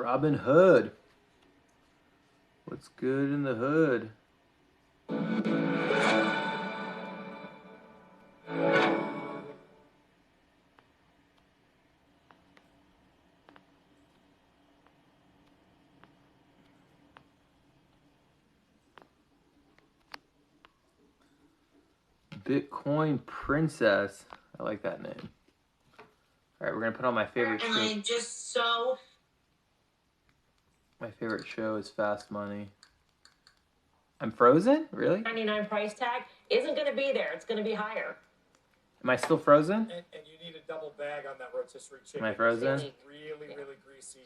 Robin Hood. What's good in the hood? Bitcoin Princess. I like that name. All right, we're gonna put on my favorite show. I'm just so. My favorite show is Fast Money. I'm frozen? Really? 99 price tag isn't going to be there. It's going to be higher. Am I still frozen? And you need a double bag on that rotisserie chicken. Am I frozen? It's really greasy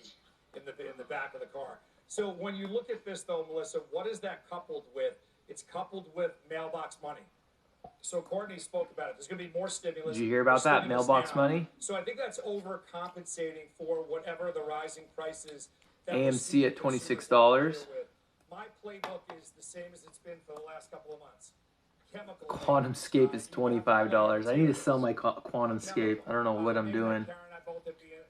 in the back of the car. So when you look at this, though, Melissa, what is that coupled with? It's coupled with mailbox money. So Courtney spoke about it. There's going to be more stimulus. Did you hear about that? Mailbox money? So I think that's overcompensating for whatever the rising prices. AMC at $26. My playbook is the same as it's been for the last couple of months. QuantumScape is $25. I need to sell my QuantumScape. I don't know what I'm doing.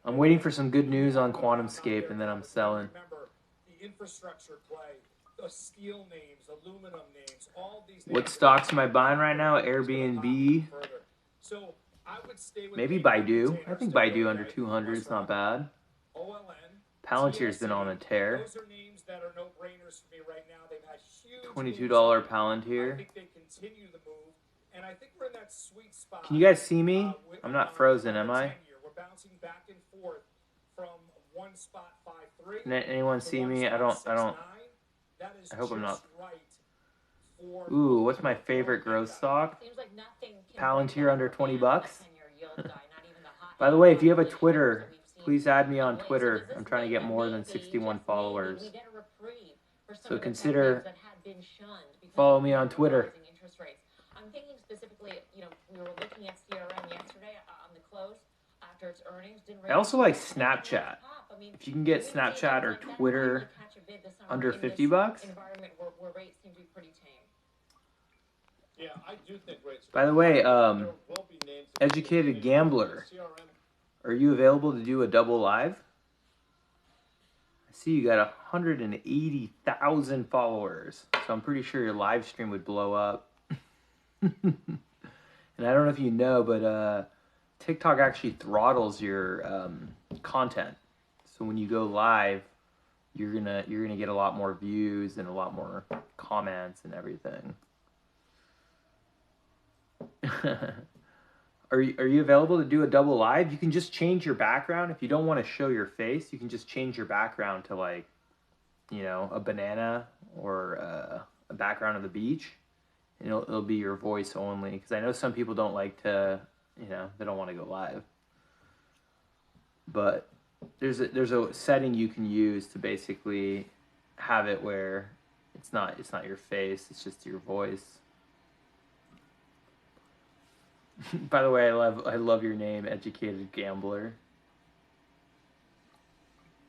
I'm waiting for some good news on QuantumScape, and then I'm selling. Remember the infrastructure play, the steel names, aluminum names, all these. What stocks am I buying right now? Airbnb. So I would stay with maybe Baidu. I think Baidu under 200 is not bad. Palantir's been on a tear. Those are names that are no-brainers for me right now. They've had huge $22 Palantir. I think they continue the move, and I think we're in that sweet spot. Can you guys see me? I'm not frozen, am I? We're bouncing back and forth from one spot 5.3. Anyone see me? I don't. I hope I'm not. Right. Ooh, what's my favorite growth stock? Palantir under 20 bucks. By the way, if you have a Twitter, please add me on Twitter. I'm trying to get more than 61 followers. So consider follow me on Twitter. I'm thinking specifically, we were looking at CRM yesterday on the close after its earnings. I also like Snapchat. If you can get Snapchat or Twitter under 50 bucks. Environment where rates seem to be pretty tame. Yeah, I do think rates. By the way, Educated Gambler. Are you available to do a double live? I see you got 180,000 followers, so I'm pretty sure your live stream would blow up. And I don't know if you know, but TikTok actually throttles your content. So when you go live, you're gonna get a lot more views and a lot more comments and everything. Are you available to do a double live? You can just change your background. If you don't want to show your face, you can just change your background to like, a banana or a background of the beach. And it'll be your voice only. Because I know some people don't like to, they don't want to go live. But there's a setting you can use to basically have it where it's not your face, it's just your voice. By the way, I love your name, Educated Gambler.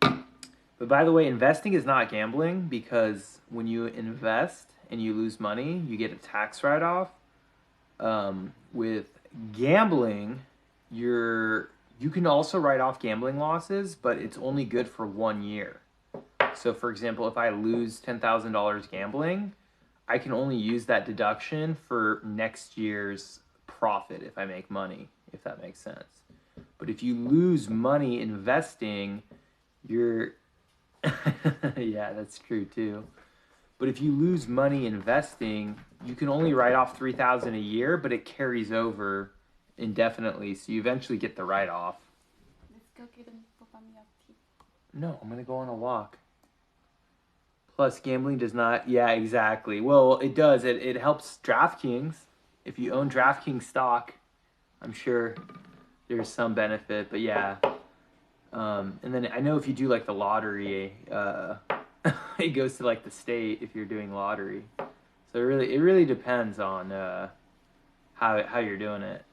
But by the way, investing is not gambling, because when you invest and you lose money, you get a tax write-off. With gambling, you can also write off gambling losses, but it's only good for 1 year. So for example, if I lose $10,000 gambling, I can only use that deduction for next year's profit if I make money, if that makes sense. But if you lose money investing, you're yeah, that's true too. But if you lose money investing, you can only write off $3,000 a year, but it carries over indefinitely, so you eventually get the write-off. Let's go get him tea. No, I'm gonna go on a walk. Plus, gambling does not. Yeah, exactly. Well, it does. It helps DraftKings. If you own DraftKings stock, I'm sure there's some benefit. But yeah, and then I know if you do like the lottery, it goes to like the state if you're doing lottery. So it really depends on how you're doing it.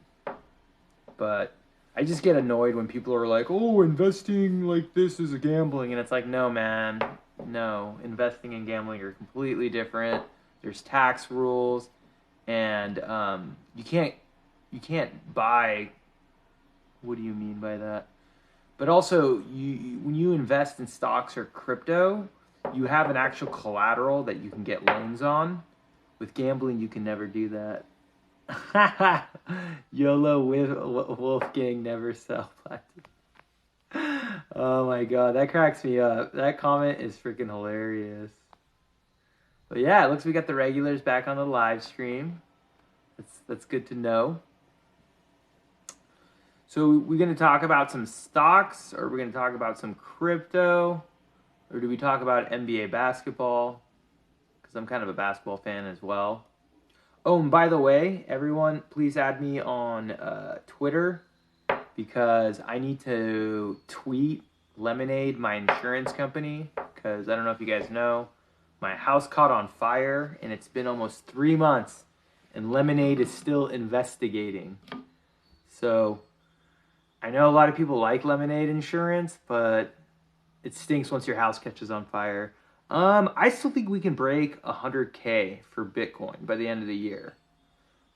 But I just get annoyed when people are like, "Oh, investing like this is a gambling," and it's like, no, man, no. Investing and gambling are completely different. There's tax rules. And you can't buy. What do you mean by that? But also, when you invest in stocks or crypto, you have an actual collateral that you can get loans on. With gambling, you can never do that. YOLO Wolfgang never sell platinum. Oh my god, that cracks me up. That comment is freaking hilarious. But yeah, it looks like we got the regulars back on the live stream. That's good to know. So we're going to talk about some stocks, or we're going to talk about some crypto, or do we talk about NBA basketball? Because I'm kind of a basketball fan as well. Oh, and by the way, everyone, please add me on Twitter, because I need to tweet Lemonade, my insurance company, because I don't know if you guys know, my house caught on fire, and it's been almost 3 months, and Lemonade is still investigating. So I know a lot of people like Lemonade insurance, but it stinks once your house catches on fire. I still think we can break 100K for Bitcoin by the end of the year.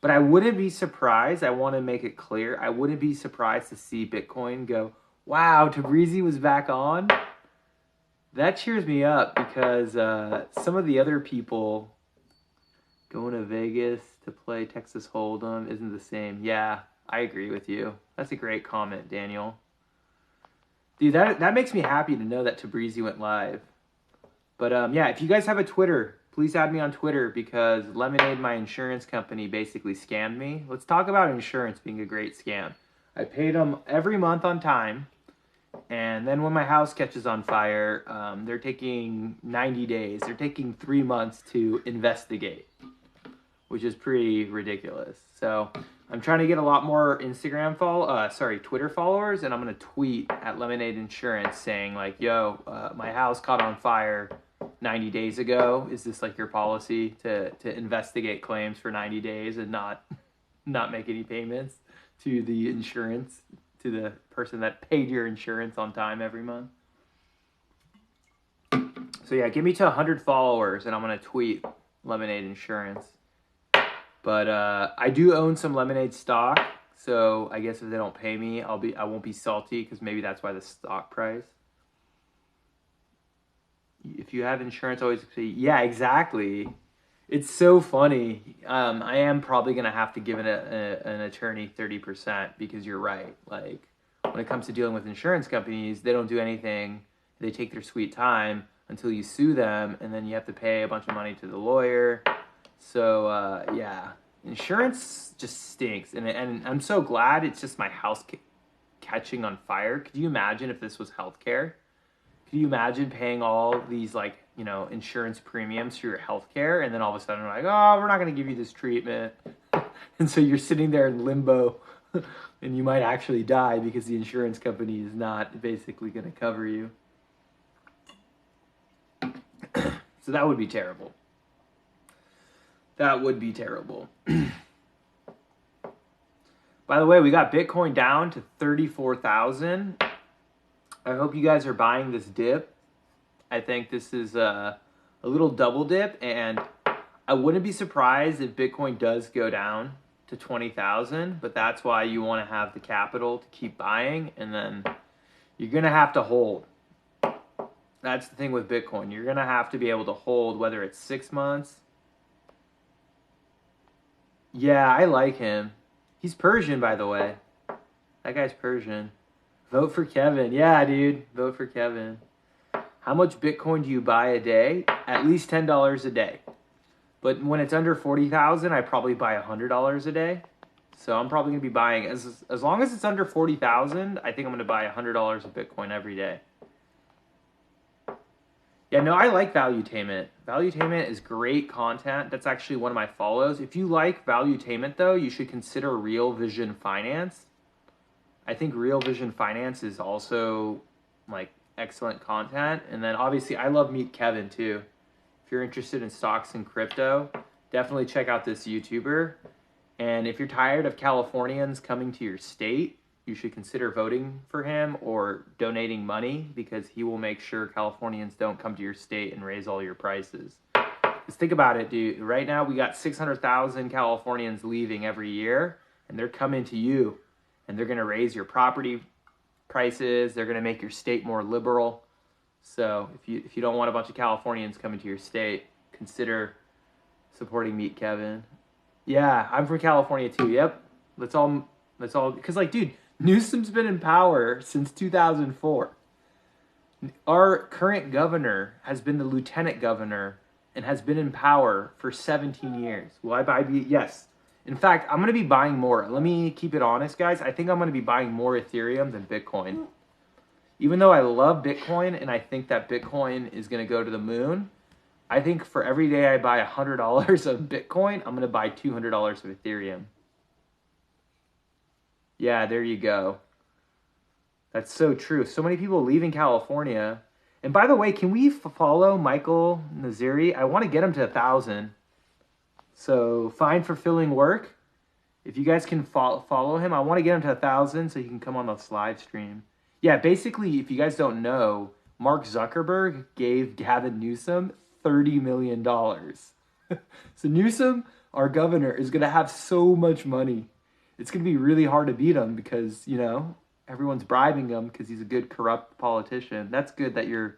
But I wouldn't be surprised, I want to make it clear, I wouldn't be surprised to see Bitcoin go, wow, Tabrizi was back on. That cheers me up, because some of the other people going to Vegas to play Texas Hold'em isn't the same. Yeah, I agree with you. That's a great comment, Daniel. Dude, that makes me happy to know that Tabrizi went live. But yeah, if you guys have a Twitter, please add me on Twitter, because Lemonade, my insurance company, basically scammed me. Let's talk about insurance being a great scam. I paid them every month on time, and then when my house catches on fire, they're taking 90 days. They're taking 3 months to investigate, which is pretty ridiculous. So I'm trying to get a lot more Twitter followers, and I'm gonna tweet at Lemonade Insurance saying like, "Yo, my house caught on fire 90 days ago. Is this like your policy to investigate claims for 90 days and not make any payments to the insurance, to the person that paid your insurance on time every month?" So yeah, get me to 100 followers, and I'm gonna tweet Lemonade Insurance. But I do own some Lemonade stock, so I guess if they don't pay me, I won't be salty, because maybe that's why the stock price. If you have insurance, always say, yeah, exactly. It's so funny. I am probably gonna have to give an attorney 30%, because you're right. Like, when it comes to dealing with insurance companies, they don't do anything. They take their sweet time until you sue them, and then you have to pay a bunch of money to the lawyer. So yeah, insurance just stinks, and I'm so glad it's just my house catching on fire. Could you imagine if this was healthcare? Could you imagine paying all these insurance premiums for your healthcare, and then all of a sudden we're like, oh, we're not going to give you this treatment, and so you're sitting there in limbo, and you might actually die because the insurance company is not basically going to cover you. So that would be terrible. That would be terrible. By the way, we got Bitcoin down to 34,000. I hope you guys are buying this dip. I think this is a little double dip, and I wouldn't be surprised if Bitcoin does go down to 20,000, but that's why you want to have the capital to keep buying, and then you're going to have to hold. That's the thing with Bitcoin. You're going to have to be able to hold, whether it's 6 months. Yeah, I like him. He's Persian, by the way. That guy's Persian. Vote for Kevin. Yeah, dude. Vote for Kevin. How much Bitcoin do you buy a day? At least $10 a day. But when it's under 40,000, I probably buy $100 a day. So I'm probably going to be buying, as long as it's under 40,000, I think I'm going to buy $100 of Bitcoin every day. Yeah, no, I like Valuetainment. Valuetainment is great content. That's actually one of my follows. If you like Valuetainment, though, you should consider Real Vision Finance. I think Real Vision Finance is also like excellent content. And then obviously I love Meet Kevin too. If you're interested in stocks and crypto, definitely check out this YouTuber. And if you're tired of Californians coming to your state, you should consider voting for him or donating money, because he will make sure Californians don't come to your state and raise all your prices. Just think about it, dude. Right now we got 600,000 Californians leaving every year, and they're coming to you, and they're going to raise your property prices. They're going to make your state more liberal. So if you don't want a bunch of Californians coming to your state, consider supporting Meet Kevin. Yeah, I'm from California too. Yep. Let's all because like dude, Newsom's been in power since 2004. Our current governor has been the lieutenant governor and has been in power for 17 years. Will I buy? Yes. In fact, I'm going to be buying more. Let me keep it honest, guys. I think I'm going to be buying more Ethereum than Bitcoin. Even though I love Bitcoin and I think that Bitcoin is going to go to the moon, I think for every day I buy $100 of Bitcoin, I'm going to buy $200 of Ethereum. Yeah, there you go. That's so true. So many people leaving California. And by the way, can we follow Michael Naziri? I want to get him to 1,000. So find fulfilling work. If you guys can follow him, I want to get him to 1,000 so he can come on this live stream. Yeah, basically, if you guys don't know, Mark Zuckerberg gave Gavin Newsom $30 million. So Newsom, our governor, is going to have so much money. It's going to be really hard to beat him because, everyone's bribing him because he's a good corrupt politician. That's good that you're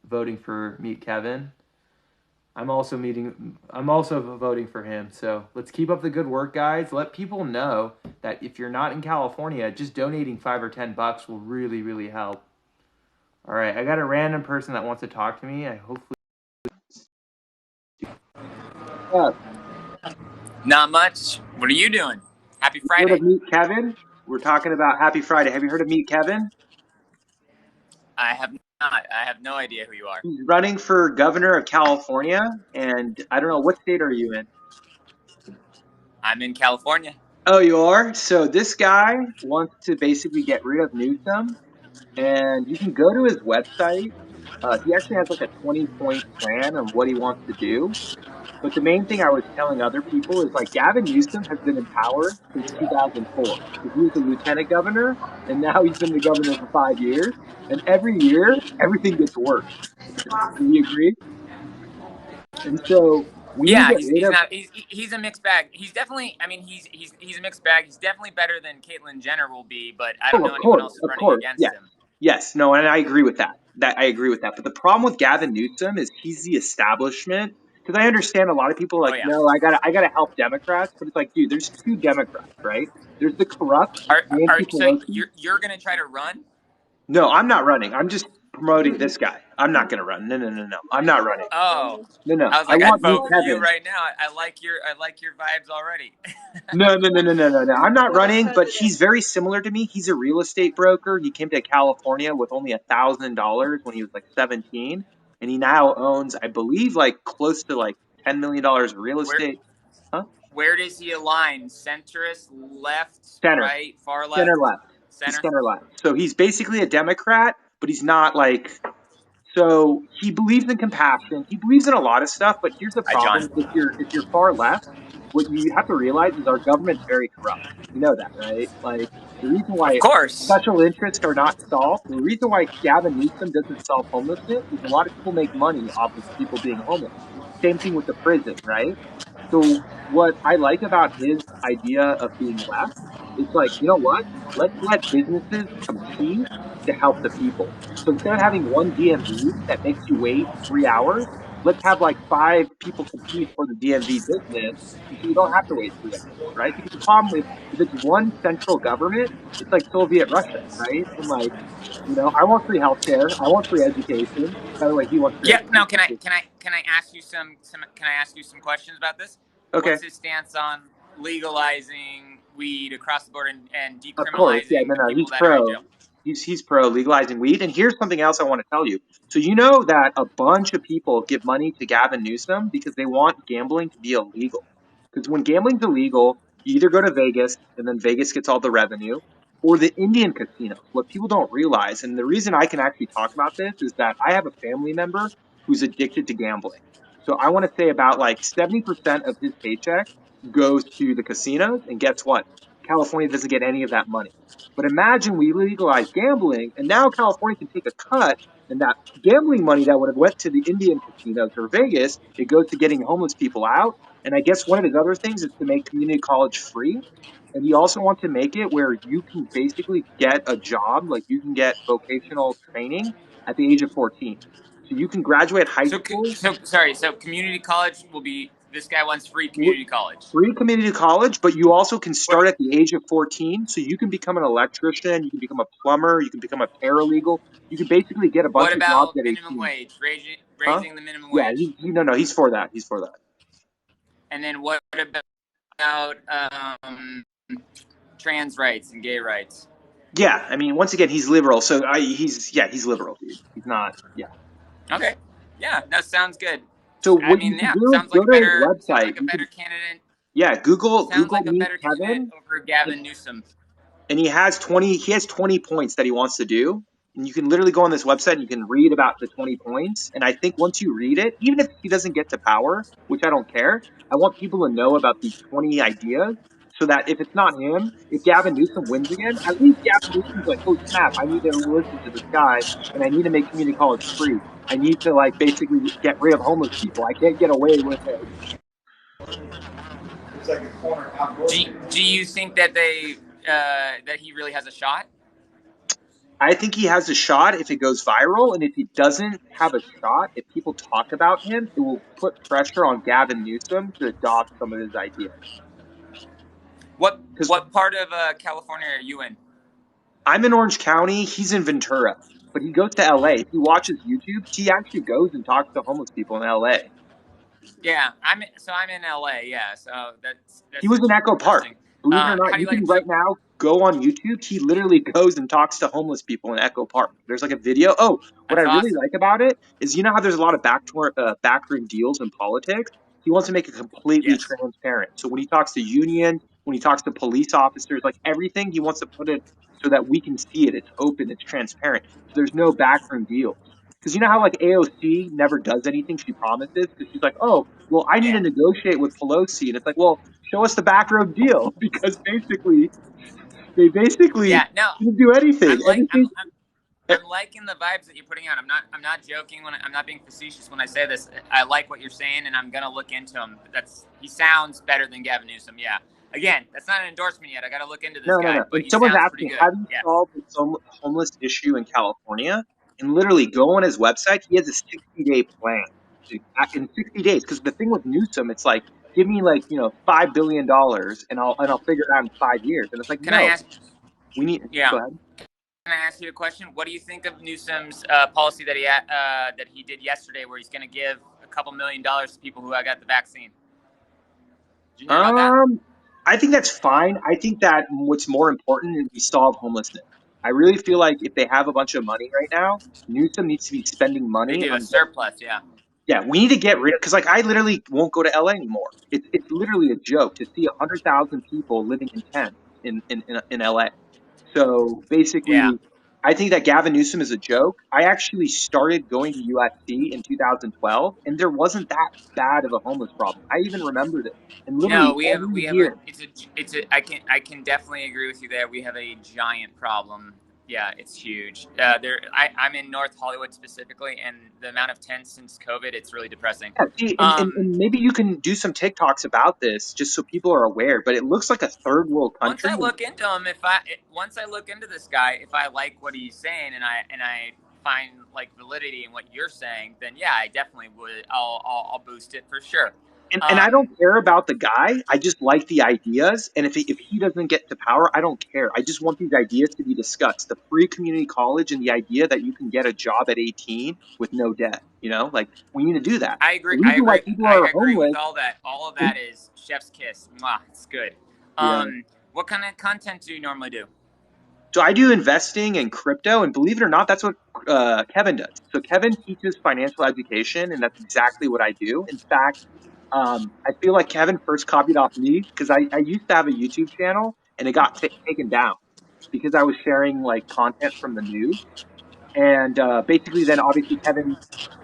voting for Meet Kevin. I'm also voting for him. So let's keep up the good work, guys. Let people know that if you're not in California, just donating $5 or $10 will really, really help. All right, I got a random person that wants to talk to me. I hopefully. Not much. What are you doing? Happy Friday. Heard of Meet Kevin? We're talking about Happy Friday. Have you heard of Meet Kevin? I have not. I have no idea who you are. He's running for governor of California, and I don't know, what state are you in? I'm in California. Oh, you are? So this guy wants to basically get rid of Newsom, and you can go to his website. He actually has like a 20-point plan on what he wants to do. But the main thing I was telling other people is like Gavin Newsom has been in power since 2004. He was the lieutenant governor, and now he's been the governor for 5 years. And every year, everything gets worse. Do you agree? And so we need to Yeah, get he's rid he's of. not he's a mixed bag. He's definitely. I mean, he's a mixed bag. He's definitely better than Caitlyn Jenner will be, but I don't Oh, know anyone else of running course, against yes, him. yes, no, and I agree with that. I agree with that. But the problem with Gavin Newsom is he's the establishment. Because I understand a lot of people are Oh like, yeah. no, I gotta help Democrats, but it's like, dude, there's two Democrats, right? There's the corrupt Are Nancy so Pelosi. you're gonna try to run? No, I'm not running. I'm just promoting this guy. I'm not gonna run. No, no, no, no. I'm not running. Oh, No, no. I was I like, I'd want Meet vote for you Kevin. right now. I like your vibes already. No, no, no, no, no, no, no. I'm not running, but he's very similar to me. He's a real estate broker. He came to California with only $1,000 when he was like 17, and he now owns, I believe, like close to like $10 million of real Where estate. Huh? where does he align? Centrist, left, Center, right, far center left, left. He's center? center left. So he's basically a Democrat, but he's not like. So he believes in compassion. He believes in a lot of stuff, but here's the Hi, problem: John. if you're far left, what you have to realize is our government's very corrupt. You know that, right? Like the reason Of why course. special interests are not solved, the reason why Gavin Newsom doesn't solve homelessness is a lot of people make money off of people being homeless. Same thing with the prison, right? So what I like about his idea of being left is like, you know what? Let's let businesses compete to help the people. So instead of having one DMV that makes you wait 3 hours, let's have like five people compete for the DMV business, and so you don't have to wait 3 hours, right? Because the problem with if it's one central government, it's like Soviet Russia, right? And like, I want free healthcare, I want free education. By the way, he wants free Yeah. Now, education too. can I ask you some can I ask you some questions about this? Okay, What's his stance on legalizing weed across the board and of course, yeah, decriminalizing no, the no, people he's that are in pro. jail? He's pro legalizing weed. And here's something else I want to tell you. So you know that a bunch of people give money to Gavin Newsom because they want gambling to be illegal. Because when gambling's illegal, you either go to Vegas and then Vegas gets all the revenue, or the Indian casinos. What people don't realize, and the reason I can actually talk about this is that I have a family member who's addicted to gambling. So I want to say about like 70% of his paycheck goes to the casinos, and guess what? California doesn't get any of that money. But imagine we legalize gambling, and now California can take a cut, and that gambling money that would have went to the Indian casinos or Vegas, it goes to getting homeless people out. And I guess one of his other things is to make community college free. And he also wants to make it where you can basically get a job, like you can get vocational training at the age of 14. So you can graduate high school, So sorry. So community college will be. This guy wants free community college. free community college, but you also can What start at the age of 14. So you can become an electrician, you can become a plumber, you can become a paralegal. You can basically get a bunch What of jobs about at minimum 18. wage? Huh? Raising the minimum Yeah, wage. no, he's for that. He's for that. And then what about trans rights and gay rights? Yeah, I mean, once again, he's liberal. So he's liberal, dude. He's not, yeah. Okay. Yeah, that sounds good. So I what you mean, can yeah, do is go to his sounds website. like a You better can, candidate. yeah, Sounds Google like a meet better candidate Kevin. over Gavin Newsom. And he has 20 points that he wants to do. And you can literally go on this website and you can read about the 20 points. And I think once you read it, even if he doesn't get to power, which I don't care, I want people to know about these 20 ideas so that if it's not him, if Gavin Newsom wins again, at least Gavin Newsom's like, oh snap, I need to listen to this guy and I need to make community college free. I need to like basically get rid of homeless people. I can't get away with it. It's like a corner outdoor. Do you think that that he really has a shot? I think he has a shot if it goes viral, and if he doesn't have a shot, if people talk about him, it will put pressure on Gavin Newsom to adopt some of his ideas. Because What part of California are you in? I'm in Orange County, he's in Ventura, but he goes to LA. If he watches YouTube, he actually goes and talks to homeless people in LA. Yeah, I'm in LA. Yeah, so He that's was in Echo Park. interesting. Believe it or not, How do you you like can so? right now go on YouTube. He literally goes and talks to homeless people in Echo Park. There's like a video. Oh, what I That's really awesome. like about it is how there's a lot of backroom deals in politics. He wants to make it completely Yes. transparent. So when he talks to unions, when he talks to police officers, like everything, he wants to put it so that we can see it. It's open. It's transparent. So there's no backroom deals. Because you know how like AOC never does anything she promises because she's like, oh, well, I need to Yeah. negotiate with Pelosi, and it's like, well, show us the back road deal because they basically Yeah. No, didn't do anything. I'm like Everything. I'm liking the vibes that you're putting out. I'm not joking when I'm not being facetious when I say this. I like what you're saying, and I'm gonna look into him. He sounds better than Gavin Newsom. Yeah. Again, that's not an endorsement yet. I got to look into this No. guy, but And he someone's sounds asked pretty me, good. how do you Yeah. solve the homeless issue in California? And literally go on his website. He has a 60-day plan in 60 days. Because the thing with Newsom, it's like, give me like $5 billion, and I'll figure it out in 5 years. And it's like, Can I no, ask? we need. Yeah. Go ahead. Can I ask you a question? What do you think of Newsom's policy that he did yesterday, where he's going to give a couple $1 million to people who got the vaccine? Did you hear about that? I think that's fine. I think that what's more important is we solve homelessness. I really feel like if they have a bunch of money right now, Newsom needs to be spending They money do a on. surplus. Yeah. Yeah, we need to get rid of because like I literally won't go to LA anymore. It's literally a joke to see 100,000 people living in tents in LA. So Yeah. basically, I think that Gavin Newsom is a joke. I actually started going to USC in 2012, and there wasn't that bad of a homeless problem. I even remembered it, and No, literally every we have a year. it's a I can definitely agree with you there. We have a giant problem. Yeah, it's huge. I'm in North Hollywood specifically, and the amount of tents since COVID, it's really depressing. Yeah, see, Um, and maybe you can do some TikToks about this just so people are aware. But it looks like a third world once country. I look into him, once I look into this guy, if I like what he's saying and I find like validity in what you're saying, then yeah, I definitely would. I'll boost it for sure. And I don't Um, care about the guy. I just like the ideas. And if he doesn't get to power, I don't care. I just want these ideas to be discussed. The free community college and the idea that you can get a job at 18 with no debt. Like we need to do that. I The agree. I reason why agree. people I are agree with homeless. all that. All of that is chef's kiss. Mwah, it's good. Yeah. What kind of content do you normally do? So I do investing and crypto, and believe it or not, that's what Kevin does. So Kevin teaches financial education, and that's exactly what I do. In fact, I feel like Kevin first copied off me because I used to have a YouTube channel, and it got taken down because I was sharing like content from the news. And basically, then obviously Kevin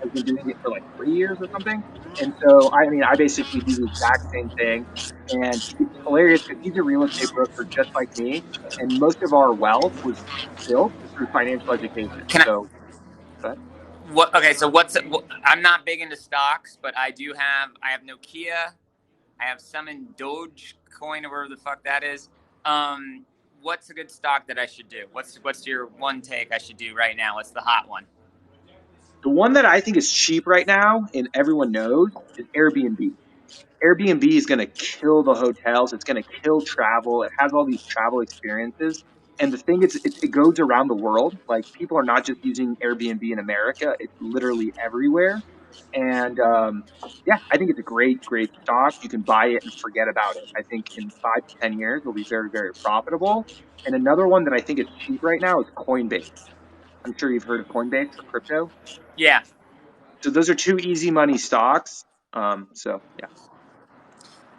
has been doing it for like 3 years or something. And so, I mean, I basically do the exact same thing. And it's hilarious because he's a real estate broker just like me. And most of our wealth was built through financial education. Can I? So, but What? Okay, so I'm not big into stocks, but I have Nokia. I have some in Dogecoin or whatever the fuck that is. What's a good stock that I should do? What's your one take I should do right now? What's the hot one? the one that I think is cheap right now and everyone knows is Airbnb. Airbnb is going to kill the hotels. It's going to kill travel. It has all these travel experiences. And the thing is, it goes around the world. Like people are not just using Airbnb in America. It's literally everywhere. And yeah, I think it's a great, great stock. You can buy it and forget about it. I think in 5 to 10 years, it'll be very, very profitable. And another one that I think is cheap right now is Coinbase. I'm sure you've heard of Coinbase for crypto. Yeah. So those are two easy money stocks. So yeah.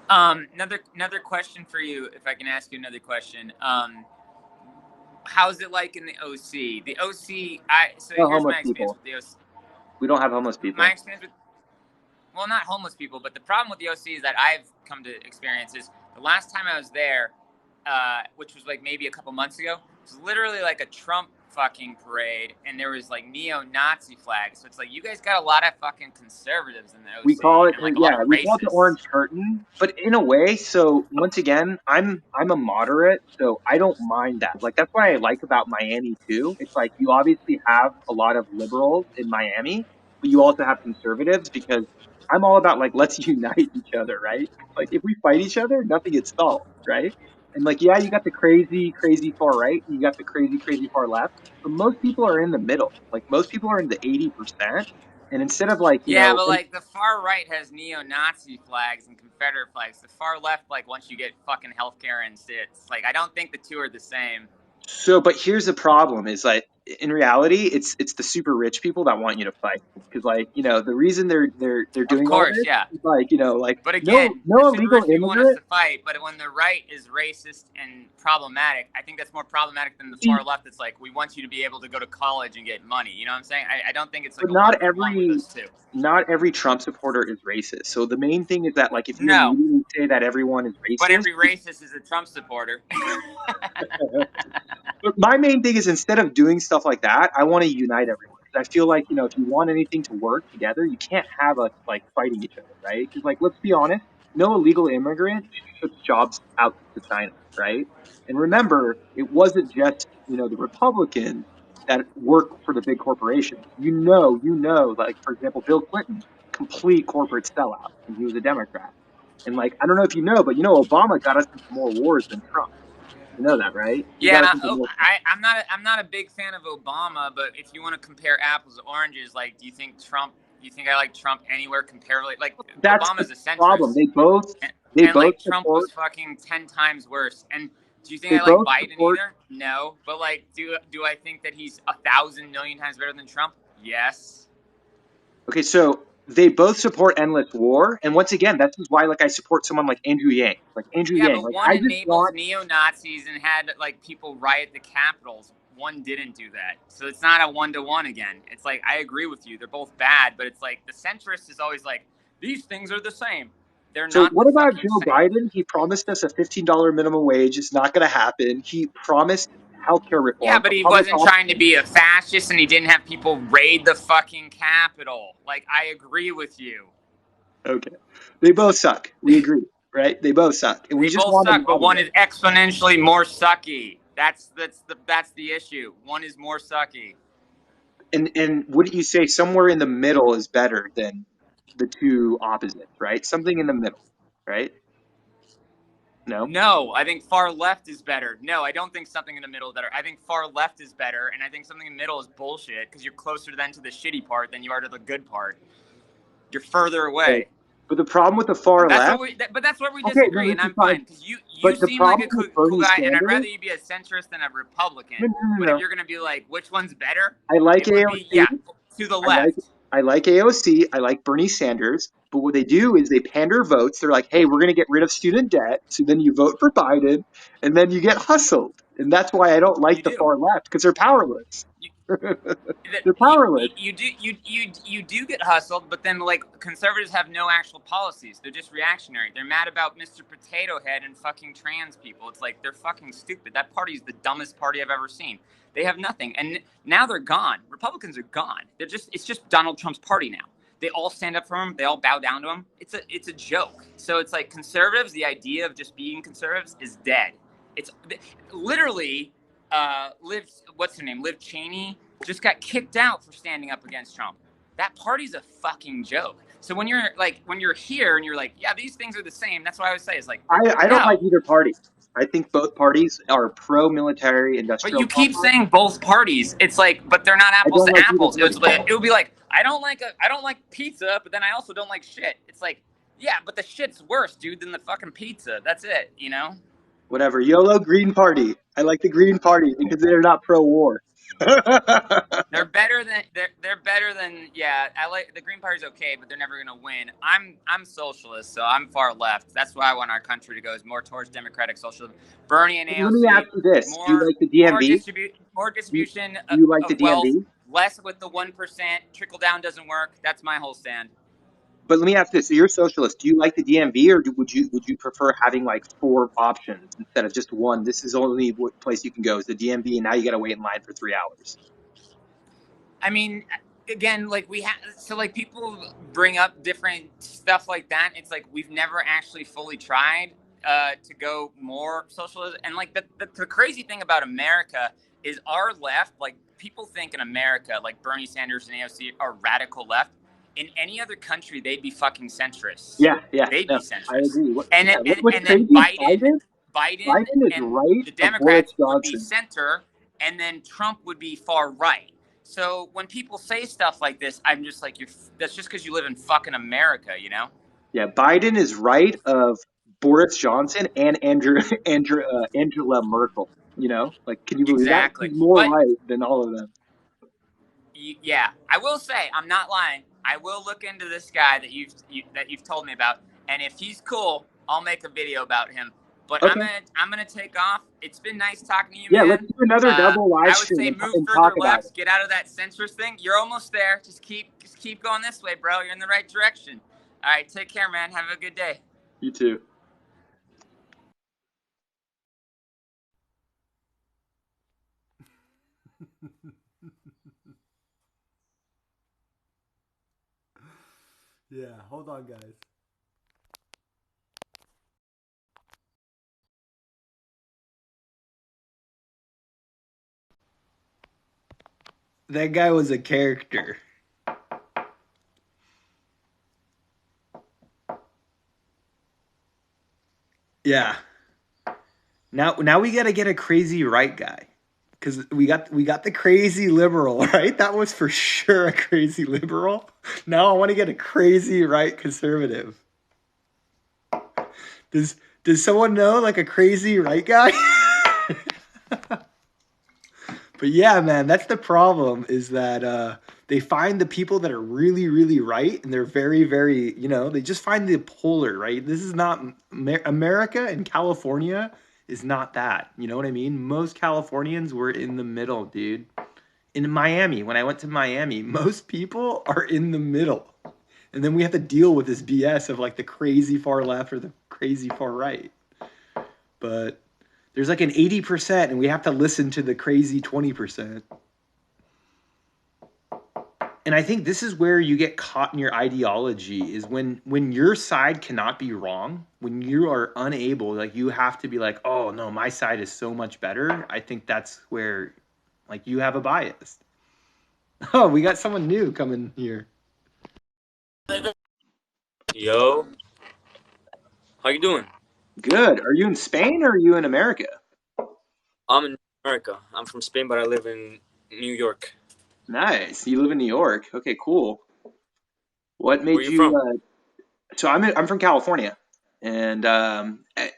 Another question for you, if I can ask you another question. How's it like in the OC? The OC, so No here's homeless my experience people. with the OC. We don't have homeless people. My experience with, well, not homeless people, but the problem with the OC is that I've come to experience is the last time I was there, which was like maybe a couple months ago, it was literally like a Trump fucking parade, and there was like neo-Nazi flags. So it's like you guys got a lot of fucking conservatives in the OC, We call it, and like a lot yeah, of we call it the racists. orange curtain. But in a way, so once again, I'm a moderate, so I don't mind that. Like that's what I like about Miami too. It's like you obviously have a lot of liberals in Miami, but you also have conservatives because I'm all about like let's unite each other, right? Like if we fight each other, nothing gets solved, right? And like yeah, you got the crazy, crazy far right, and you got the crazy, crazy far left, but most people are in the middle. Like most people are in the 80%. And instead of like, Yeah, but like the far right has neo-Nazi flags and Confederate flags. The far left, like once you get fucking healthcare and sits, like I don't think the two are the same. so, but here's the problem: is like in reality, it's the super rich people that want you to fight because, like, the reason they're Of doing all course, this yeah. is like, like But no again, the no super illegal rich people want us immigrant. to fight, but when the right is racist and problematic, I think that's more problematic than the See, far left. That's like we want you to be able to go to college and get money. You know what I'm saying? I don't think it's like but a one-for-one with those two. not every Trump supporter is racist. So the main thing is that like if you No, immediately say that everyone is but racist. every racist is a Trump supporter. But my main thing is instead of doing stuff like that, I want to unite everyone. Because I feel like, if you want anything to work together, you can't have us like fighting each other, right? Because like, let's be honest, no illegal immigrant puts jobs out to China, right? And remember, it wasn't just, the Republicans that work for the big corporations. Like, for example, Bill Clinton, complete corporate sellout, and he was a Democrat. And like, I don't know if you know, but Obama got us into more wars than Trump. You know that, right? He Yeah, got and us into more. I'm not a big fan of Obama, but if you want to compare apples to oranges, like, do you think Trump? Do you think I like Trump anywhere comparably? Like, That's the Obama's a problem. centrist, They and both like Trump support was fucking 10 times worse. And do you think they I like both Biden support either? No, but like, do I think that he's 1,000 million times better than Trump? Yes. okay, so they both support endless war, and once again, that's just why like I support someone like Andrew Yang. Like Andrew Yeah, Yang. but Like one I just enables want neo Nazis and had like people riot the capitals. One didn't do that, so it's not a 1-to-1 again. It's like I agree with you; they're both bad, but it's like the centrist is always like these things are the same. They're so not the what about fucking Joe same. Biden? He promised us a $15 minimum wage. It's not gonna happen. He promised healthcare Yeah, reform, but a he public wasn't health. trying to be a fascist, and he didn't have people raid the fucking capitol. Like I agree with you. Okay. They both suck. We agree, right? They both suck. And we They just both want a suck, but one moderate. is exponentially more sucky. That's the issue. One is more sucky. And wouldn't you say somewhere in the middle is better than the two opposites, right? Something in the middle, right? No? No, I think far left is better. No, I don't think something in the middle is better. I think far left is better, and I think something in the middle is bullshit because you're closer then to the shitty part than you are to the good part. You're further Okay. away. But the problem with the far That's left, what but that's where we okay, no, disagree, and this is I'm fine. fine because you But the seem like problem a with cool Bernie guy, and I'd Sanders, rather you be a centrist than a Republican. no, no, no, But no, if no. you're gonna be like, which one's better? I like It would be AOC. to the I like left. I like AOC. I like Bernie Sanders. But what they do is they pander votes. They're like, hey, we're going to get rid of student debt. So then you vote for Biden, and then you get hustled. And that's why I don't like You the do. far left because they're powerless. They're powerless. You do get hustled, but then like conservatives have no actual policies. They're just reactionary. They're mad about Mr. Potato Head and fucking trans people. It's like they're fucking stupid. That party's the dumbest party I've ever seen. They have nothing, and now they're gone. Republicans are gone. It's just Donald Trump's party now. They all stand up for him. They all bow down to him. It's a joke. So it's like conservatives. The idea of just being conservatives is dead. It's literally Liv. What's her name? Liv Cheney just got kicked out for standing up against Trump. That party's a fucking joke. So when you're here and you're like, yeah, these things are the same. That's what I always say. It's like, I don't like either party. I think both parties are pro-military but industrial you keep complex. saying both parties. It's like, but they're not I apples don't to like either apples. party. It would be like, I don't like pizza, but then I also don't like shit. It's like, yeah, but the shit's worse, dude, than the fucking pizza. That's it, you know? Whatever. YOLO Green Party. I like the Green Party because they're not pro-war. They're better than yeah. I like the Green Party's okay, but they're never gonna win. I'm socialist, so I'm far left. That's why I want our country to go is more towards democratic socialism. Bernie and Let me ask AOC, you this: do you like the DMV? more Do distribution you like the of wealth, DMV? less with the 1%. Trickle down doesn't work. That's my whole stand. But let me ask this: so you're a socialist. Do you like the DMV, or would you prefer having like 4 options instead of just one? This is only what place you can go is the DMV, and now you got to wait in line for 3 hours. I mean, again, like we have, so like people bring up different stuff like that. It's like we've never actually fully tried to go more socialism. And like the crazy thing about America is our left, like people think in America, like Bernie Sanders and AOC are radical left. In any other country, they'd be fucking centrists. Yeah, They'd no, be I centrists. agree. What's And then crazy is Biden Biden is and right the of Boris Democrats would be Johnson. center, and then Trump would be far right. So when people say stuff like this, I'm just like, that's just because you live in fucking America, you know? Yeah, Biden is right of Boris Johnson and Angela Merkel. Like, can you believe that? He's Exactly. more But right than all of them. yeah, I will say, I'm not lying. I will look into this guy that you've told me about, and if he's cool, I'll make a video about him. But Okay. I'm gonna take off. It's been nice talking to you, Yeah, man. let's do another double live I would say stream move and talk further about left, get out of that centrist thing. You're almost there. Just keep going this way, bro. You're in the right direction. All right, take care, man. Have a good day. it. You too. Yeah, hold on, guys. That guy was a character. Yeah. Now we gotta get a crazy right guy. Cause we got the crazy liberal, right? That was for sure a crazy liberal. Now I want to get a crazy right conservative. Does someone know like a crazy right guy? But yeah, man, that's the problem is that they find the people that are really, really right, and they're very, very, they just find the polar, right? This is not America and California is not that. You know what I mean? Most Californians were in the middle, dude. In Miami, when I went to Miami, most people are in the middle. And then we have to deal with this BS of like the crazy far left or the crazy far right. But there's like an 80%, and we have to listen to the crazy 20%. And I think this is where you get caught in your ideology is when your side cannot be wrong, when you are unable, like you have to be like, oh no, my side is so much better. I think that's where like you have a bias. Oh, we got someone new coming here. Yo, how you doing? Good. Are you in Spain or are you in America? I'm in America. I'm from Spain, but I live in New York. Nice. You live in New York. Okay, cool. What Where made you you? from? So I'm from California, and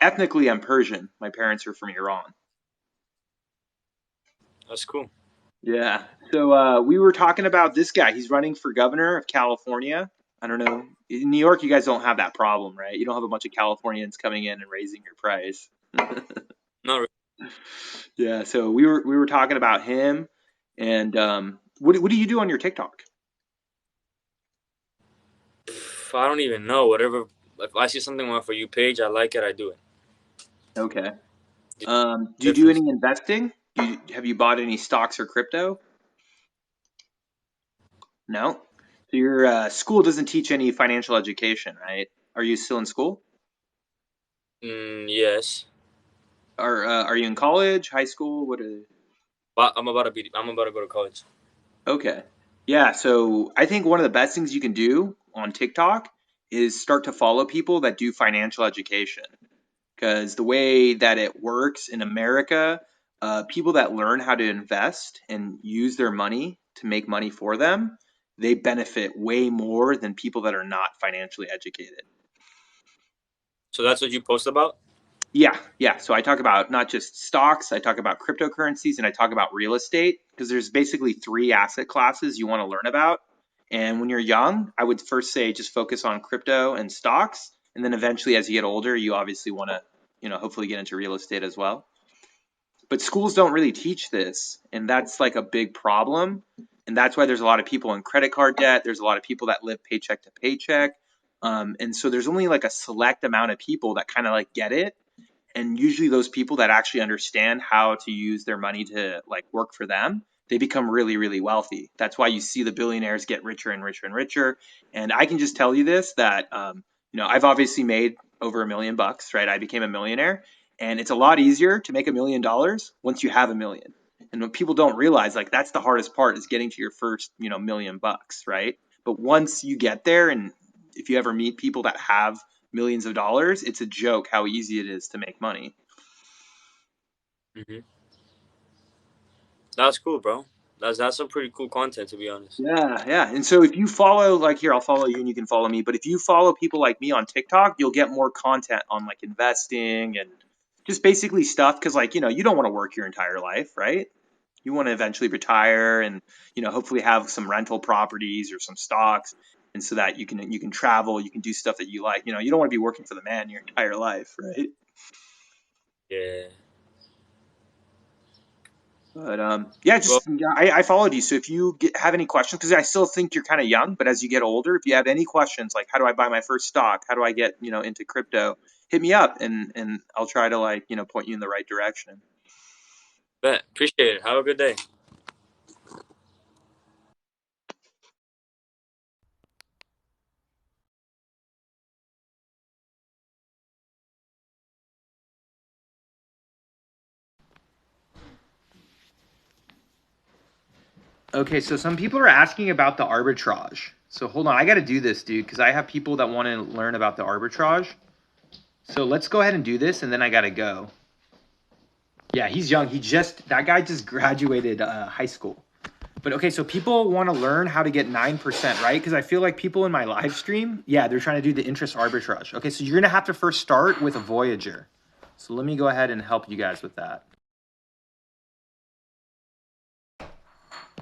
ethnically I'm Persian. My parents are from Iran. That's cool. Yeah. So we were talking about this guy. He's running for governor of California. I don't know. In New York, you guys don't have that problem, right? You don't have a bunch of Californians coming in and raising your price. Not really. Yeah. So we were talking about him, And what do you do on your TikTok? I don't even know. Whatever. If I see something on my For You page, I like it, I do it. Okay. Just Do you do difference. any investing? Have you bought any stocks or crypto? No. So your school doesn't teach any financial education, right? Are you still in school? Yes. Are you in college, high school? What? But I'm about to go to college. Okay. Yeah. So I think one of the best things you can do on TikTok is start to follow people that do financial education. Because the way that it works in America, people that learn how to invest and use their money to make money for them, they benefit way more than people that are not financially educated. So that's what you post about? Yeah, yeah. So I talk about not just stocks, I talk about cryptocurrencies, and I talk about real estate because there's basically three asset classes you want to learn about. And when you're young, I would first say just focus on crypto and stocks, and then eventually, as you get older, you obviously want to, hopefully get into real estate as well. But schools don't really teach this, and that's like a big problem. And that's why there's a lot of people in credit card debt. There's a lot of people that live paycheck to paycheck. And so there's only like a select amount of people that kind of like get it, and usually those people that actually understand how to use their money to like work for them, they become really, really wealthy. That's why you see the billionaires get richer and richer and richer. And I can just tell you this, that I've obviously made over $1 million, right? I became a millionaire, and it's a lot easier to make $1 million once you have a million. And what people don't realize, like, that's the hardest part, is getting to your first $1 million, right? But once you get there, and if you ever meet people that have millions of dollars, it's a joke how easy it is to make money. hmm That's cool, bro. That's some pretty cool content, to be honest. Yeah, yeah. And so if you follow, like, here, I'll follow you and you can follow me. But if you follow people like me on TikTok, you'll get more content on like investing and just basically stuff. Cause like, you don't want to work your entire life, right? You want to eventually retire and, hopefully have some rental properties or some stocks. And so that you can travel, you can do stuff that you like. You don't want to be working for the man your entire life, right? Yeah. But yeah, Well, just yeah, I followed you. So if you have any questions, because I still think you're kind of young, but as you get older, if you have any questions, like how do I buy my first stock, how do I get into crypto, hit me up and I'll try to like point you in the right direction. bet. Appreciate it. Have a good day. Okay, so some people are asking about the arbitrage. So hold on, I got to do this, dude, because I have people that want to learn about the arbitrage. So let's go ahead and do this, and then I got to go. Yeah, he's young. That guy just graduated high school. But okay, so people want to learn how to get 9%, right? Because I feel like people in my live stream, yeah, they're trying to do the interest arbitrage. Okay, so you're going to have to first start with a Voyager. So let me go ahead and help you guys with that.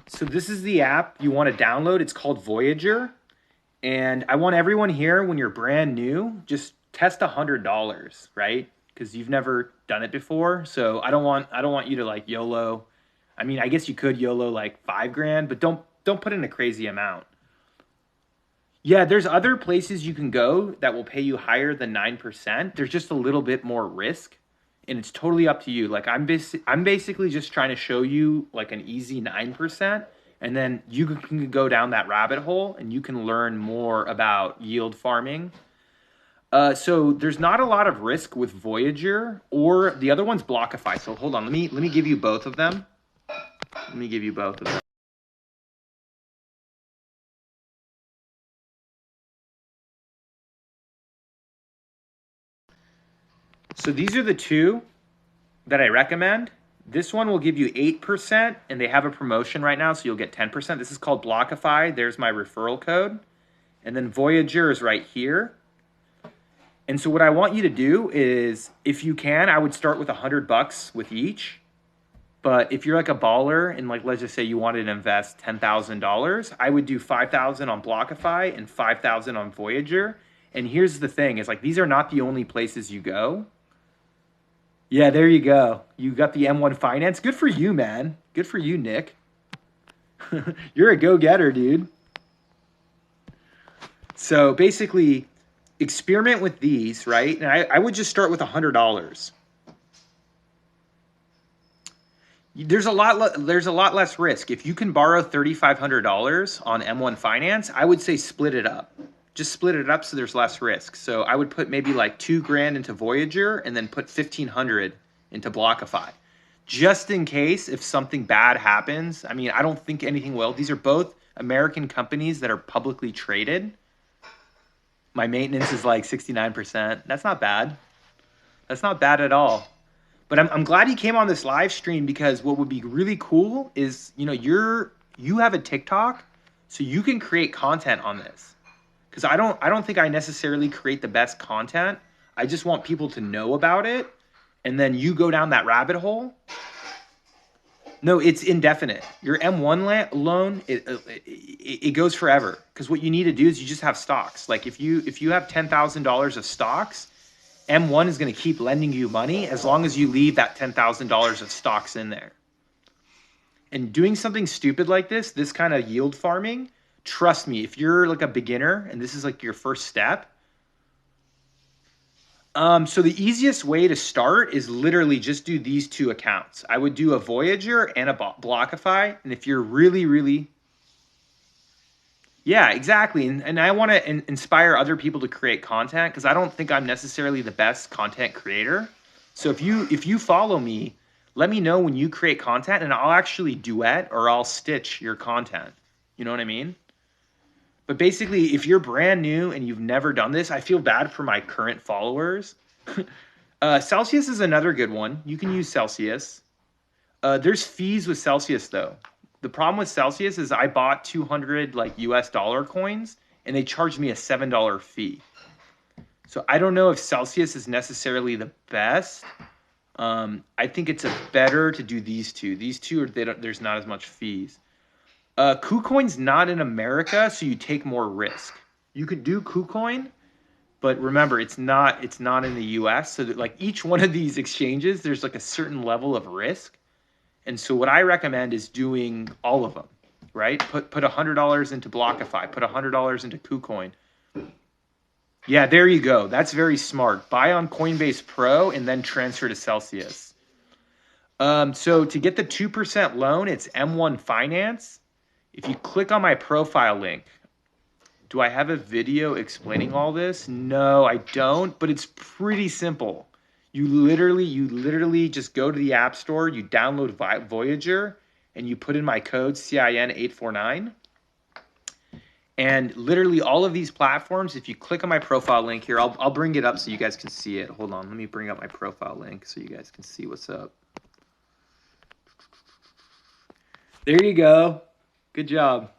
So this is the app you want to download. It's called Voyager. And I want everyone here, when you're brand new, just test $100, right? Because you've never done it before. So I don't want you to like YOLO. I mean, I guess you could YOLO like 5 grand, but don't put in a crazy amount. Yeah, there's other places you can go that will pay you higher than 9%. There's just a little bit more risk, and it's totally up to you. Like I'm basically just trying to show you like an easy 9%, and then you can go down that rabbit hole and you can learn more about yield farming. So there's not a lot of risk with Voyager, or the other one's Blockify. So hold on, let me give you both of them. Let me give you both of them. So these are the two that I recommend. This one will give you 8%, and they have a promotion right now, so you'll get 10%. This is called Blockify. There's my referral code. And then Voyager is right here. And so what I want you to do is, if you can, I would start with $100 with each. But if you're like a baller and like let's just say you wanted to invest $10,000, I would do 5,000 on Blockify and 5,000 on Voyager. And here's the thing: is like these are not the only places you go. Yeah, there you go. You got the M1 Finance. Good for you, man. Good for you, Nick. You're a go-getter, dude. So basically, experiment with these, right? And I would just start with $100. There's a lot less risk. If you can borrow $3,500 on M1 Finance, I would say split it up. Just split it up so there's less risk. So I would put maybe like $2,000 into Voyager and then put 1,500 into Blockify. Just in case if something bad happens. I mean, I don't think anything will. These are both American companies that are publicly traded. My maintenance is like 69%. That's not bad. That's not bad at all. But I'm glad you came on this live stream, because what would be really cool is, you have a TikTok, so you can create content on this. Because I don't think I necessarily create the best content. I just want people to know about it, and then you go down that rabbit hole. No, it's indefinite. Your M1 loan, it goes forever. Because what you need to do is you just have stocks. Like if you have $10,000 of stocks, M1 is going to keep lending you money as long as you leave that $10,000 of stocks in there. And doing something stupid like this kind of yield farming, trust me, if you're like a beginner and this is like your first step. So the easiest way to start is literally just do these two accounts. I would do a Voyager and a Blockify. And if you're really, yeah, exactly. And I want to inspire other people to create content, because I don't think I'm necessarily the best content creator. So if you follow me, let me know when you create content, and I'll actually duet or I'll stitch your content. You know what I mean? But basically, if you're brand new and you've never done this, I feel bad for my current followers. Celsius is another good one. You can use Celsius. There's fees with Celsius though. The problem with Celsius is I bought 200 like US dollar coins and they charged me a $7 fee. So I don't know if Celsius is necessarily the best. I think it's better to do these two. These two there's not as much fees. KuCoin's not in America, so you take more risk. You could do KuCoin, but remember it's not in the US. So that like each one of these exchanges, there's like a certain level of risk. And so what I recommend is doing all of them, right? Put $100 into Blockify, put $100 into KuCoin. Yeah, there you go. That's very smart. Buy on Coinbase Pro and then transfer to Celsius. So to get the 2% loan, it's M1 Finance. If you click on my profile link, do I have a video explaining all this? No, I don't, but it's pretty simple. You literally just go to the App Store, you download Voyager, and you put in my code CIN849. And literally all of these platforms, if you click on my profile link here, I'll bring it up so you guys can see it. Hold on, let me bring up my profile link so you guys can see what's up. There you go. Good job.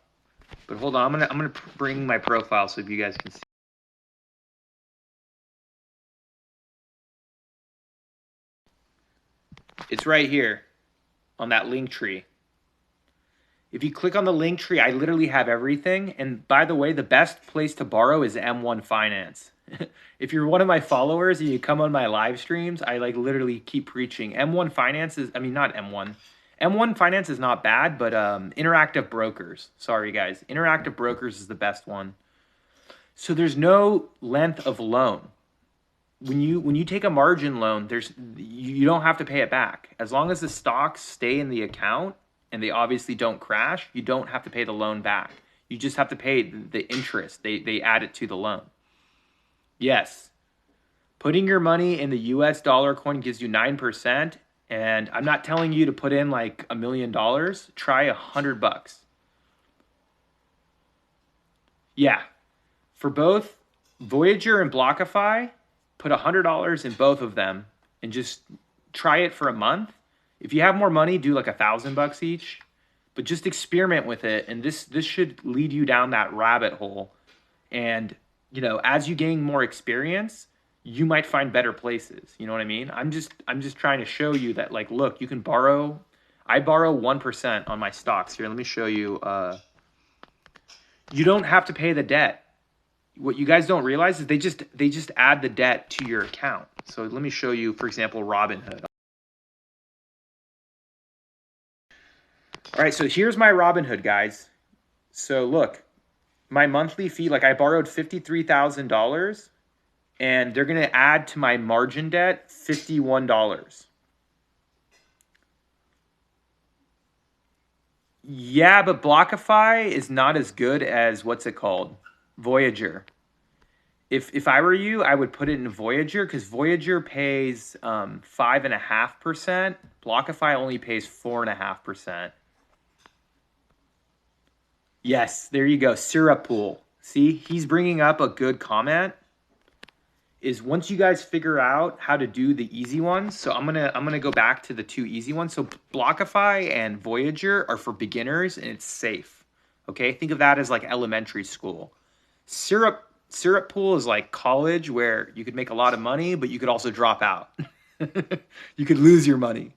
But hold on, I'm gonna bring my profile so you guys can see. It's right here on that link tree. If you click on the link tree, I literally have everything. And by the way, the best place to borrow is M1 Finance. If you're one of my followers and you come on my live streams, I like literally keep preaching. M1 Finance is, I mean, not M1. M1 Finance is not bad, but Interactive Brokers. Sorry, guys. Interactive Brokers is the best one. So there's no length of loan. When you take a margin loan, you don't have to pay it back. As long as the stocks stay in the account and they obviously don't crash, you don't have to pay the loan back. You just have to pay the interest. They add it to the loan. Yes. Putting your money in the US dollar coin gives you 9%. And I'm not telling you to put in like $1 million. Try $100. Yeah. For both Voyager and Blockify, put $100 in both of them and just try it for a month. If you have more money, do like $1,000 each, but just experiment with it. And this should lead you down that rabbit hole. And, as you gain more experience, you might find better places. You know what I mean? I'm just trying to show you that, like, look, you can borrow. I borrow 1% on my stocks. Here, let me show you. You don't have to pay the debt. What you guys don't realize is they just add the debt to your account. So let me show you, for example, Robinhood. All right, so here's my Robinhood, guys. So look, my monthly fee, like I borrowed $53,000 and they're going to add to my margin debt $51. Yeah, but Blockify is not as good as what's it called? Voyager. If I were you, I would put it in Voyager because Voyager pays 5.5%. Blockify only pays 4.5%. Yes, there you go. Syrup pool. See, he's bringing up a good comment. Is once you guys figure out how to do the easy ones, so I'm gonna go back to the two easy ones. So Blockify and Voyager are for beginners and it's safe. Okay, think of that as like elementary school. Syrup pool is like college where you could make a lot of money, but you could also drop out. You could lose your money,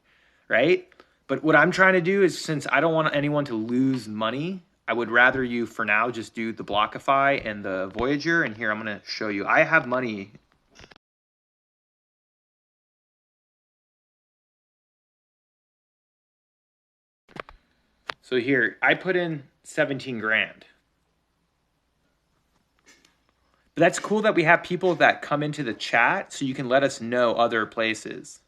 right? But what I'm trying to do is since I don't want anyone to lose money, I would rather you for now just do the Blockify and the Voyager. And here I'm going to show you. I have money. So here, I put in 17 grand. But that's cool that we have people that come into the chat so you can let us know other places.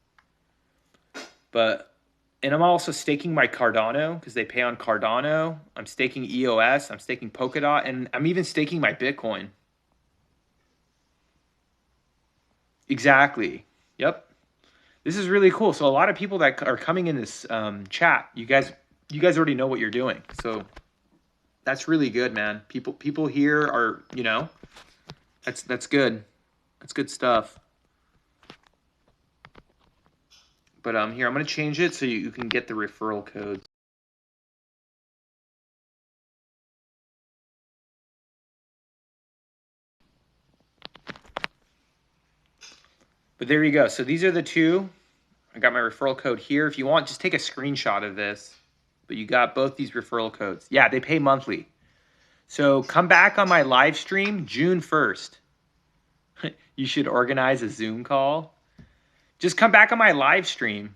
And I'm also staking my Cardano because they pay on Cardano. I'm staking EOS. I'm staking Polkadot. And I'm even staking my Bitcoin. Exactly. Yep. This is really cool. So a lot of people that are coming in this chat, you guys already know what you're doing. So that's really good, man. People here are, that's good. That's good stuff. But here, I'm going to change it so you can get the referral codes. But there you go. So these are the two. I got my referral code here. If you want, just take a screenshot of this. But you got both these referral codes. Yeah, they pay monthly. So come back on my live stream June 1st. You should organize a Zoom call. Just come back on my live stream.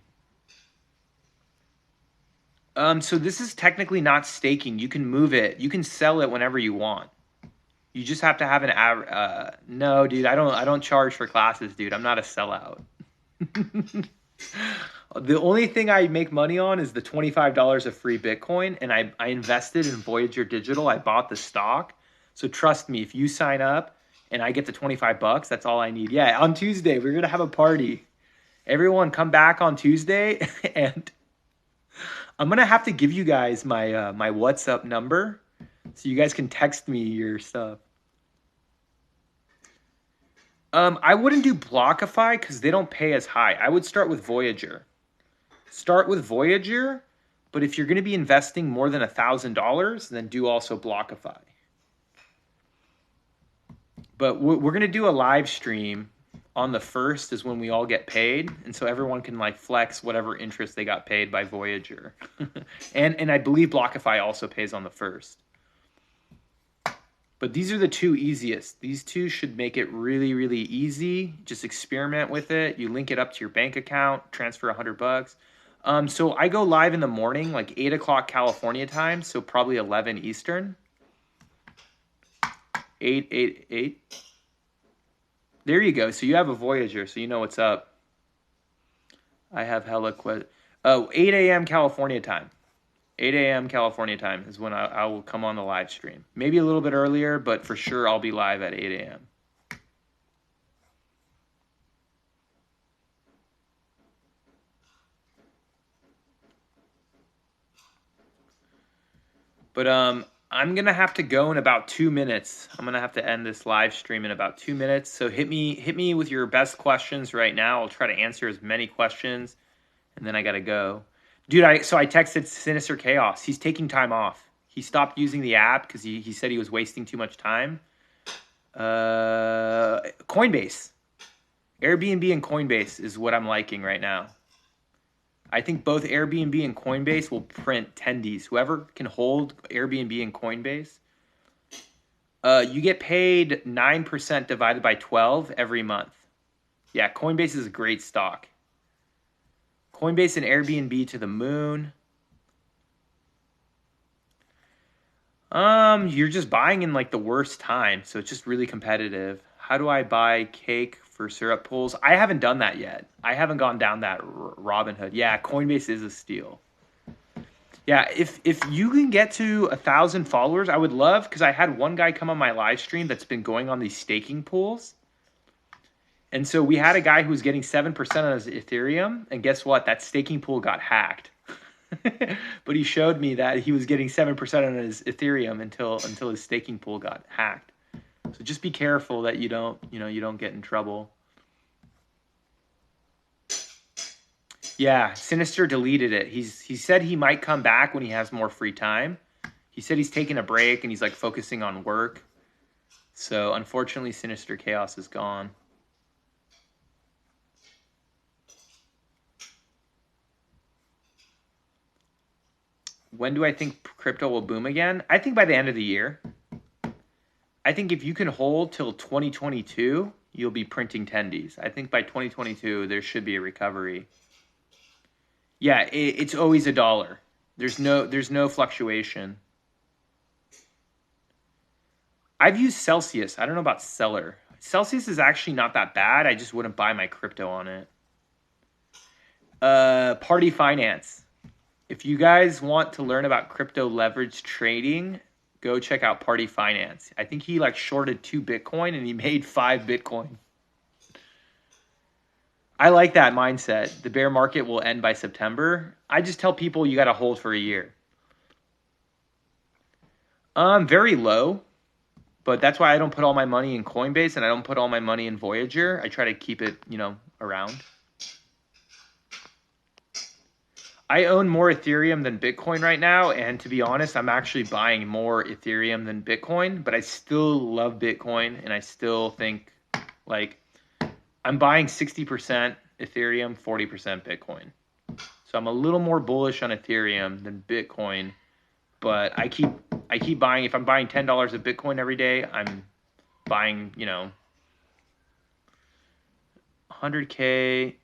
So this is technically not staking. You can move it. You can sell it whenever you want. You just have to have an no, dude. I don't charge for classes, dude. I'm not a sellout. The only thing I make money on is the $25 of free Bitcoin, and I invested in Voyager Digital. I bought the stock. So trust me, if you sign up and I get the $25, that's all I need. Yeah, on Tuesday, we're going to have a party. Everyone come back on Tuesday, and I'm going to have to give you guys my my WhatsApp number so you guys can text me your stuff. I wouldn't do Blockify because they don't pay as high. I would start with Voyager. Start with Voyager, but if you're going to be investing more than $1,000, then do also Blockify. But we're going to do a live stream on the 1st is when we all get paid, and so everyone can like flex whatever interest they got paid by Voyager. and I believe Blockify also pays on the 1st. But these are the two easiest. These two should make it really, really easy. Just experiment with it. You link it up to your bank account, transfer $100. So I go live in the morning, like 8 o'clock California time, so probably 11 Eastern. 8. There you go. So you have a Voyager, so you know what's up. I have hella 8 a.m. California time. 8 a.m. California time is when I will come on the live stream. Maybe a little bit earlier, but for sure I'll be live at 8 a.m. But I'm going to have to go in about 2 minutes. I'm going to have to end this live stream in about 2 minutes. So hit me with your best questions right now. I'll try to answer as many questions, and then I got to go. Dude, I texted Sinister Chaos. He's taking time off. He stopped using the app because he said he was wasting too much time. Coinbase. Airbnb and Coinbase is what I'm liking right now. I think both Airbnb and Coinbase will print tendies. Whoever can hold Airbnb and Coinbase. You get paid 9% divided by 12 every month. Yeah, Coinbase is a great stock. Coinbase and Airbnb to the moon. You're just buying in like the worst time, so it's just really competitive. How do I buy cake for syrup pools? I haven't done that yet. I haven't gone down that Robinhood. Yeah, Coinbase is a steal. Yeah, if you can get to 1,000 followers, I would love, because I had one guy come on my live stream that's been going on these staking pools. And so we had a guy who was getting 7% on his Ethereum, and guess what? That staking pool got hacked. But he showed me that he was getting 7% on his Ethereum until his staking pool got hacked. So just be careful that you don't get in trouble. Yeah, Sinister deleted it. He said he might come back when he has more free time. He said he's taking a break and he's like focusing on work. So unfortunately, Sinister Chaos is gone. When do I think crypto will boom again? I think by the end of the year. I think if you can hold till 2022, you'll be printing tendies. I think by 2022, there should be a recovery. Yeah, it's always $1. There's no fluctuation. I've used Celsius. I don't know about Stellar. Celsius is actually not that bad. I just wouldn't buy my crypto on it. Party Finance. If you guys want to learn about crypto leverage trading, go check out Party Finance. I think he like shorted 2 Bitcoin and he made 5 Bitcoin. I like that mindset. The bear market will end by September. I just tell people you got to hold for a year. Very low, but that's why I don't put all my money in Coinbase and I don't put all my money in Voyager. I try to keep it, around. I own more Ethereum than Bitcoin right now, and to be honest, I'm actually buying more Ethereum than Bitcoin, but I still love Bitcoin, and I still think, like, I'm buying 60% Ethereum, 40% Bitcoin. So I'm a little more bullish on Ethereum than Bitcoin, but I keep buying. If I'm buying $10 of Bitcoin every day, I'm buying, 100K.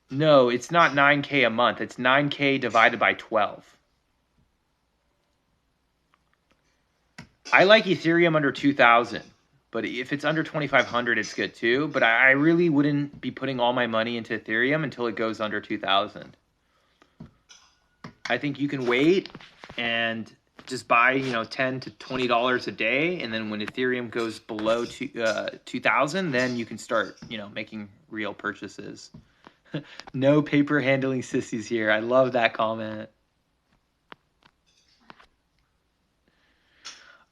No, it's not 9K a month. It's 9K divided by 12. I like Ethereum under 2,000, but if it's under 2,500, it's good too. But I really wouldn't be putting all my money into Ethereum until it goes under 2,000. I think you can wait and just buy, $10 to $20 a day, and then when Ethereum goes below 2,000, then you can start, making real purchases. No paper handling sissies here. I love that comment.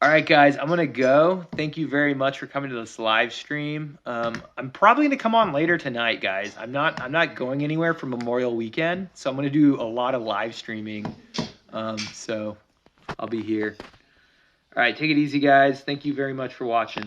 All right, guys, I'm gonna go. Thank you very much for coming to this live stream. I'm probably gonna come on later tonight, guys. I'm not going anywhere for Memorial Weekend, so I'm gonna do a lot of live streaming. So I'll be here. All right, take it easy, guys. Thank you very much for watching.